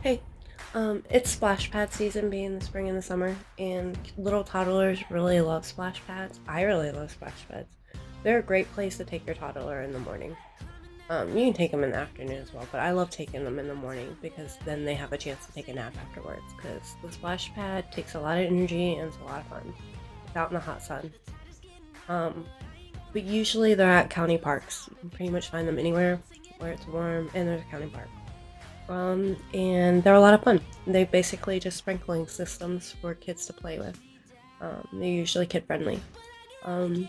Hey, it's splash pad season being the spring and the summer, and little toddlers really love splash pads. I really love splash pads. They're a great place to take your toddler in the morning. You can take them in the afternoon as well, but I love taking them in the morning because then they have a chance to take a nap afterwards. Because the splash pad takes a lot of energy and it's a lot of fun. It's out in the hot sun. Um, but usually they're at county parks. You can pretty much find them anywhere where it's warm and there's a county park. And they're a lot of fun. They're basically just sprinkling systems for kids to play with. They're usually kid friendly. Um,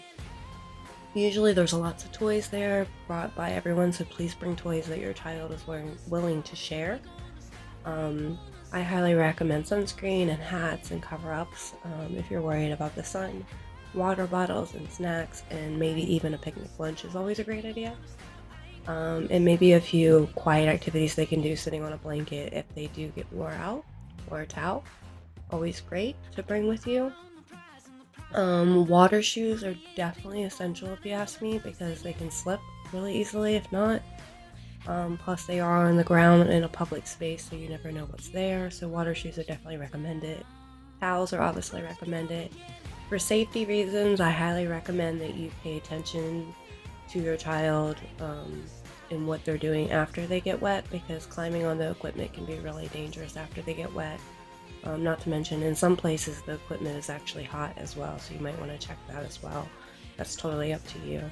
Usually there's lots of toys there brought by everyone, so please bring toys that your child is willing to share. I highly recommend sunscreen and hats and cover-ups if you're worried about the sun. Water bottles and snacks and maybe even a picnic lunch is always a great idea. And maybe a few quiet activities they can do sitting on a blanket if they do get wore out, or a towel. Always great to bring with you. Water shoes are definitely essential if you ask me because they can slip really easily if not. Plus they are on the ground in a public space so you never know what's there, so water shoes are definitely recommended. Towels are obviously recommended. For safety reasons, I highly recommend that you pay attention to your child and what they're doing after they get wet because climbing on the equipment can be really dangerous after they get wet. Not to mention, in some places the equipment is actually hot as well, so you might want to check that as well. That's totally up to you.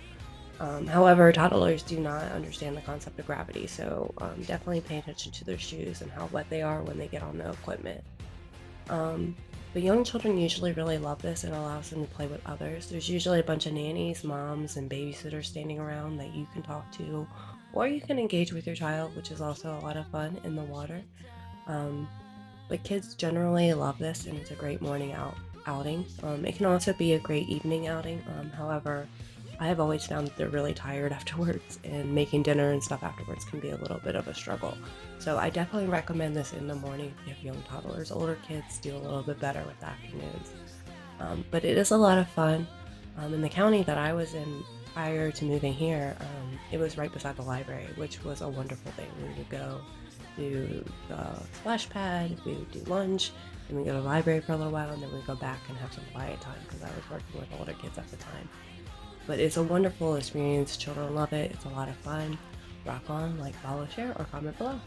However, toddlers do not understand the concept of gravity, so definitely pay attention to their shoes and how wet they are when they get on the equipment. But young children usually really love this. It allows them to play with others. There's usually a bunch of nannies, moms, and babysitters standing around that you can talk to, or you can engage with your child, which is also a lot of fun in the water. Um, but kids generally love this, and it's a great morning outing. It can also be a great evening outing. However, I have always found that they're really tired afterwards, and making dinner and stuff afterwards can be a little bit of a struggle. So I definitely recommend this in the morning if you have young toddlers. Older kids do a little bit better with afternoons. But it is a lot of fun. In the county that I was in prior to moving here, it was right beside the library, which was a wonderful thing. We would go to the splash pad, we would do lunch, and we go to the library for a little while, and then we go back and have some quiet time because I was working with older kids at the time. But it's a wonderful experience. Children love it. It's a lot of fun. Rock on, like, follow, share, or comment below.